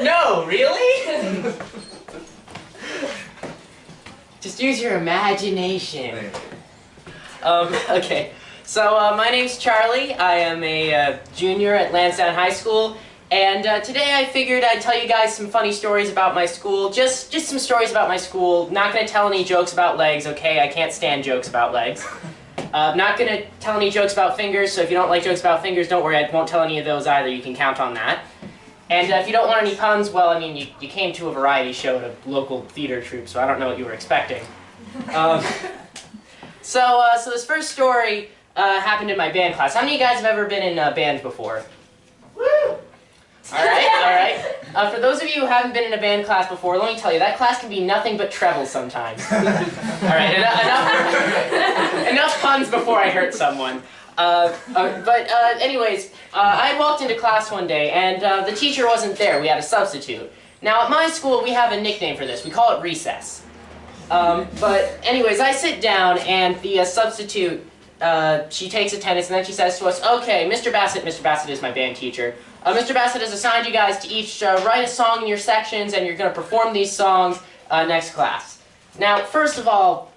No, really? Just use your imagination. Okay, so my name's Charlie. I am a junior at Lansdowne High School, and today I figured I'd tell you guys some funny stories about my school. Just some stories about my school. Not going to tell any jokes about legs, okay? I can't stand jokes about legs. Not going to tell any jokes about fingers, so if you don't like jokes about fingers, don't worry, I won't tell any of those either. You can count on that. And if you don't want any puns, well, I mean, you came to a variety show at a local theater troupe, so I don't know what you were expecting. So this first story happened in my band class. How many of you guys have ever been in a band before? Woo! All right. For those of you who haven't been in a band class before, let me tell you, that class can be nothing but trebles sometimes. All right, enough puns before I hurt someone. Anyways, I walked into class one day, and the teacher wasn't there. We had a substitute. Now, at my school, we have a nickname for this. We call it recess. But anyways, I sit down, and the substitute, she takes attendance, and then she says to us, okay, Mr. Bassett is my band teacher. Mr. Bassett has assigned you guys to each write a song in your sections, and you're going to perform these songs next class. Now, first of all,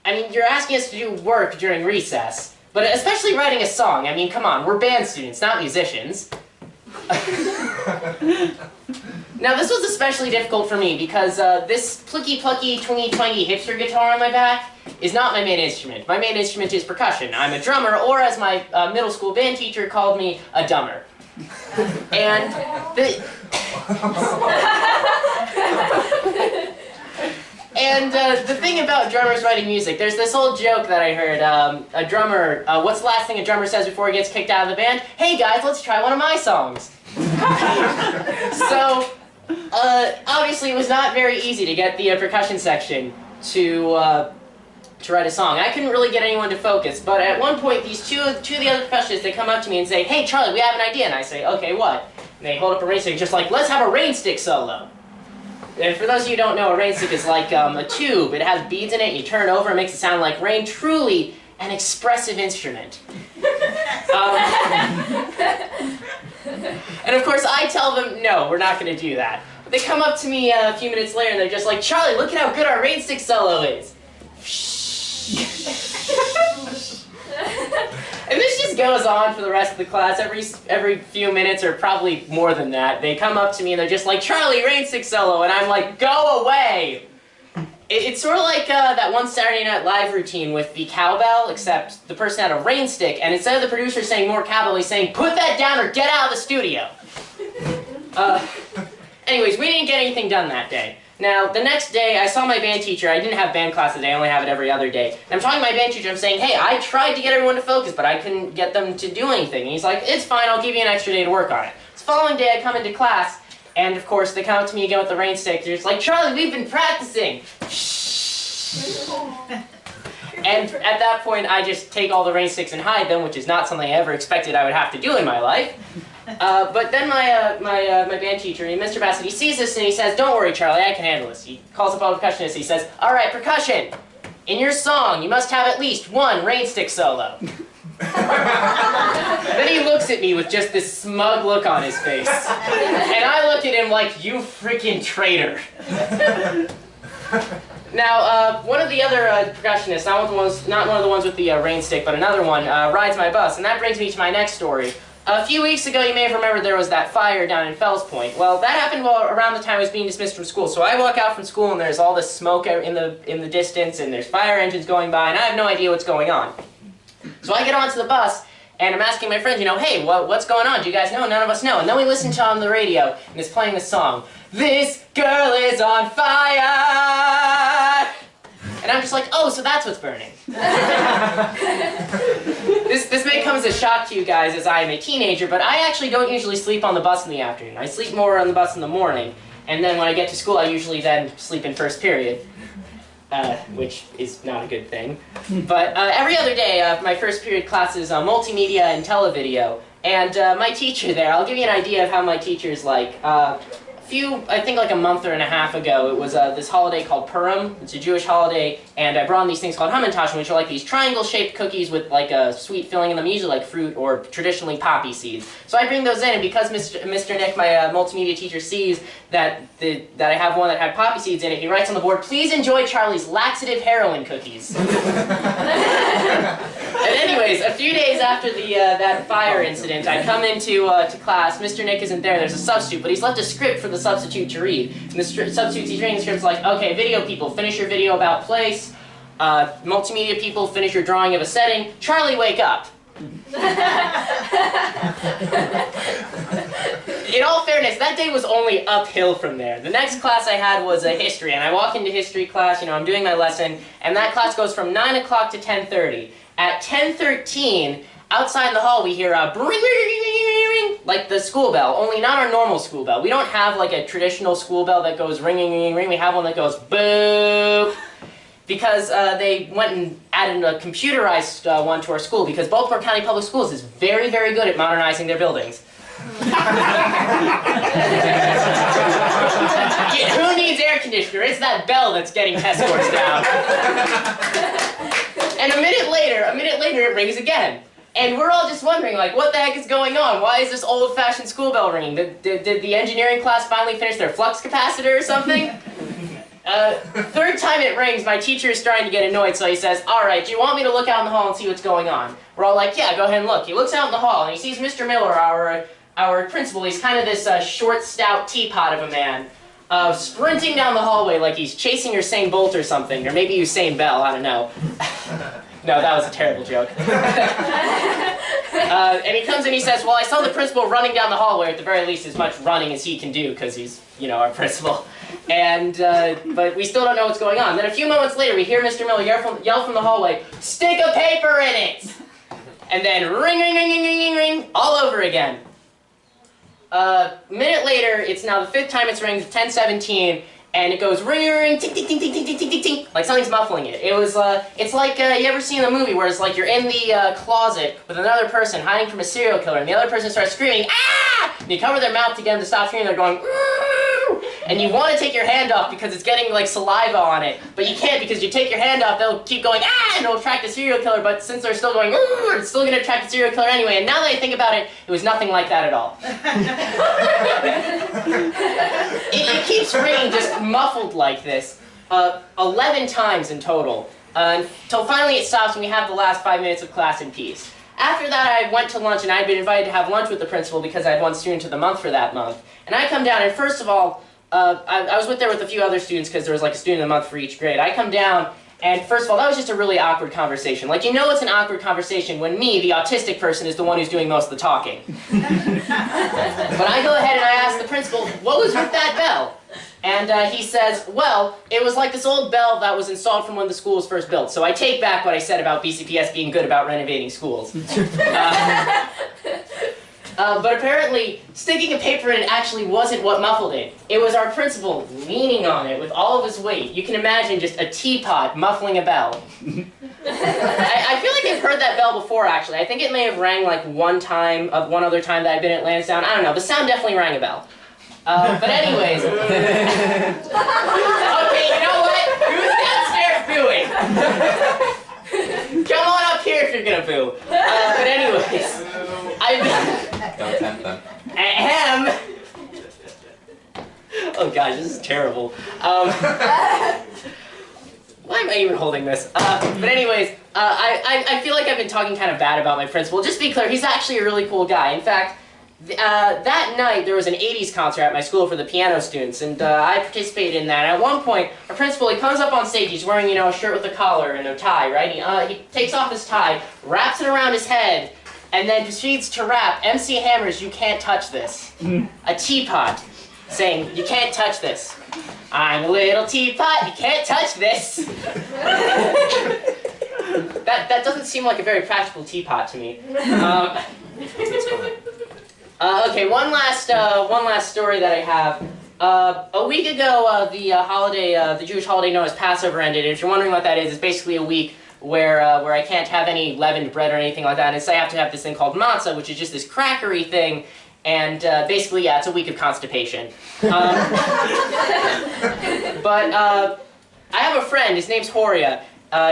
I mean, you're asking us to do work during recess, but especially writing a song. I mean, come on, we're band students, not musicians. Now, this was especially difficult for me because this plicky-plucky, twingy-twangy hipster guitar on my back is not my main instrument. My main instrument is percussion. I'm a drummer, or as my middle school band teacher called me, a dumber. And the thing about drummers writing music, there's this old joke that I heard, a drummer, what's the last thing a drummer says before he gets kicked out of the band? Hey guys, let's try one of my songs. So, obviously it was not very easy to get the percussion section to write a song. I couldn't really get anyone to focus, but at one point these two of the other percussionists, they come up to me and say, hey Charlie, we have an idea, and I say, okay, what? And they hold up a rain stick, just like, let's have a rain stick solo. And for those of you who don't know, a rain stick is like a tube. It has beads in it, you turn it over, it makes it sound like rain. Truly an expressive instrument. And of course I tell them, no, we're not going to do that. But they come up to me a few minutes later and they're just like, Charlie, look at how good our rain stick solo is. And this just goes on for the rest of the class. Every few minutes, or probably more than that, they come up to me and they're just like, Charlie, rain stick solo, and I'm like, go away! It's sort of like that one Saturday Night Live routine with the cowbell, except the person had a rain stick, and instead of the producer saying more cowbell, he's saying, put that down or get out of the studio! Anyways, we didn't get anything done that day. Now, the next day, I saw my band teacher. I didn't have band class today, I only have it every other day. And I'm talking to my band teacher, I'm saying, hey, I tried to get everyone to focus, but I couldn't get them to do anything. And he's like, it's fine, I'll give you an extra day to work on it. So the following day, I come into class, and of course, they come up to me again with the rain stick. They're just like, Charlie, we've been practicing! Shh. And at that point, I just take all the rain sticks and hide them, which is not something I ever expected I would have to do in my life. But then my band teacher, Mr. Bassett, he sees this and he says, don't worry, Charlie, I can handle this. He calls up all the percussionists, he says, all right, percussion, in your song, you must have at least one rain stick solo. Then he looks at me with just this smug look on his face. And I look at him like, you freaking traitor. Now, one of the other percussionists, not one of the ones with the rain stick, but another one, rides my bus, and that brings me to my next story. A few weeks ago, you may have remembered there was that fire down in Fells Point. Well, that happened around the time I was being dismissed from school. So I walk out from school, and there's all this smoke in the distance, and there's fire engines going by, and I have no idea what's going on. So I get onto the bus, and I'm asking my friends, you know, hey, what's going on? Do you guys know? None of us know. And then we listen to on the radio, and it's playing this song. This girl is on fire! And I'm just like, oh, so that's what's burning. This may come as a shock to you guys as I am a teenager, but I actually don't usually sleep on the bus in the afternoon. I sleep more on the bus in the morning, and then when I get to school, I usually then sleep in first period, which is not a good thing. But every other day, my first period class is multimedia and televideo, and my teacher there, I'll give you an idea of how my teacher's like. I think like a month or and a half ago, it was this holiday called Purim. It's a Jewish holiday, and I brought in these things called Hamantaschen, which are like these triangle-shaped cookies with like a sweet filling in them, usually like fruit or traditionally poppy seeds. So I bring those in, and because Mr. Nick, my multimedia teacher, sees that I have one that had poppy seeds in it, he writes on the board, "Please enjoy Charlie's laxative heroin cookies." And anyways, a few days after that fire incident, I come into to class. Mr. Nick isn't there. There's a substitute, but he's left a script for the substitute to read. And the substitute he's reading the script's like, "Okay, video people, finish your video about place. Multimedia people, finish your drawing of a setting. Charlie, wake up." In all fairness, that day was only uphill from there. The next class I had was history, and I walk into history class, I'm doing my lesson, and that class goes from 9 o'clock to 10:30. At 10:13, outside in the hall we hear a ring, like the school bell, only not our normal school bell. We don't have like a traditional school bell that goes ring, ring, ring, ring. We have one that goes boop. Because they went and added a computerized one to our school, because Baltimore County Public Schools is very, very good at modernizing their buildings. Who needs air conditioner? It's that bell that's getting test scores down. And a minute later it rings again. And we're all just wondering, like, what the heck is going on? Why is this old-fashioned school bell ringing? Did the engineering class finally finish their flux capacitor or something? Third time it rings, my teacher is starting to get annoyed, so he says, "All right, do you want me to look out in the hall and see what's going on?" We're all like, "Yeah, go ahead and look." He looks out in the hall, and he sees Mr. Miller, our principal. He's kind of this short, stout teapot of a man, sprinting down the hallway like he's chasing Usain Bolt or something, or maybe Usain Bell, I don't know. No, that was a terrible joke. And he comes and he says, "Well, I saw the principal running down the hallway, at the very least as much running as he can do, because he's, our principal." And, but we still don't know what's going on. Then a few moments later, we hear Mr. Miller yell from the hallway, "Stick a paper in it!" And then ring, ring, ring, ring, ring, ring, ring, all over again. A minute later, it's now the 5th time it's ringed, 10:17, and it goes ring, ring, ring, ting, ting, ting, ting, ting, ting, ting, ting, ting, like something's muffling it. It was, it's like, you ever seen a movie where it's like you're in the closet with another person hiding from a serial killer, and the other person starts screaming, "Ah!" And you cover their mouth to get them to stop screaming, they're going, "Ooh!" And you want to take your hand off because it's getting like saliva on it, but you can't, because you take your hand off, they'll keep going, "Ah!" and it'll attract the serial killer, but since they're still going, "Ooh!" it's still going to attract the serial killer anyway. And now that I think about it, it was nothing like that at all. It keeps ringing just muffled like this, 11 times in total, until finally it stops and we have the last 5 minutes of class in peace. After that, I went to lunch, and I had been invited to have lunch with the principal because I had one student of the month for that month. And I come down, and first of all, I was there with a few other students because there was like a student of the month for each grade. I come down, and first of all, that was just a really awkward conversation. Like, it's an awkward conversation when me, the autistic person, is the one who's doing most of the talking. But I go ahead and I ask the principal, "What was with that bell?" And he says, "Well, it was like this old bell that was installed from when the school was first built." So I take back what I said about BCPS being good about renovating schools. But apparently, sticking a paper in actually wasn't what muffled it. It was our principal leaning on it with all of his weight. You can imagine just a teapot muffling a bell. I feel like I've heard that bell before, actually. I think it may have rang like one other time that I've been at Lansdowne. I don't know. The sound definitely rang a bell. But anyways. Okay, you know what? Who's downstairs booing? Come on up here if you're gonna boo. But anyways. Don't tempt them. Ahem. Oh gosh, this is terrible. Why am I even holding this? But anyways, I feel like I've been talking kind of bad about my principal. Just to be clear, he's actually a really cool guy. In fact, that night there was an 80s concert at my school for the piano students, and I participated in that. And at one point, our principal, he comes up on stage, he's wearing, a shirt with a collar and a tie, right? He takes off his tie, wraps it around his head, and then proceeds to rap, "MC Hammer's You Can't Touch This." A teapot saying, "You can't touch this. I'm a little teapot, you can't touch this." That doesn't seem like a very practical teapot to me. Okay, one last story that I have. A week ago, the Jewish holiday known as Passover ended. And if you're wondering what that is, it's basically a week where I can't have any leavened bread or anything like that. And instead I have to have this thing called matzah, which is just this crackery thing. And basically, yeah, it's a week of constipation. But I have a friend, his name's Horia.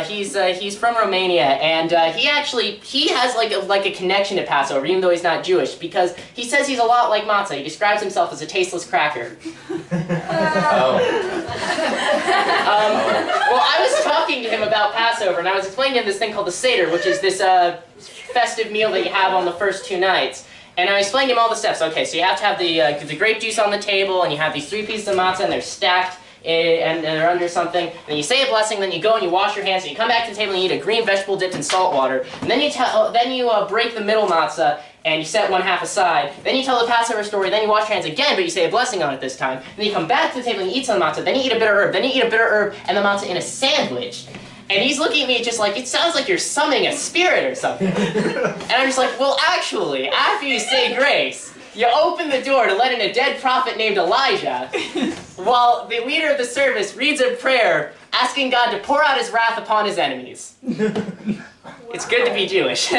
He's from Romania, and he has like a connection to Passover, even though he's not Jewish, because he says he's a lot like matzah. He describes himself as a tasteless cracker. Oh. Well, I was talking to him about Passover, and I was explaining to him this thing called the Seder, which is this festive meal that you have on the first 2 nights. And I explained to him all the steps. Okay, so you have to have the grape juice on the table, and you have these 3 pieces of matzah, and they're stacked. And they're under something, and you say a blessing, then you go and you wash your hands, and you come back to the table and you eat a green vegetable dipped in salt water, and then you break the middle matzah, and you set 1/2 aside, then you tell the Passover story, then you wash your hands again, but you say a blessing on it this time, then you come back to the table and you eat some matzah, then you eat a bitter herb, then you eat a bitter herb, and the matzah in a sandwich. And he's looking at me just like, it sounds like you're summoning a spirit or something. And I'm just like, well, actually, after you say grace, you open the door to let in a dead prophet named Elijah, while the leader of the service reads a prayer asking God to pour out his wrath upon his enemies. It's good to be Jewish.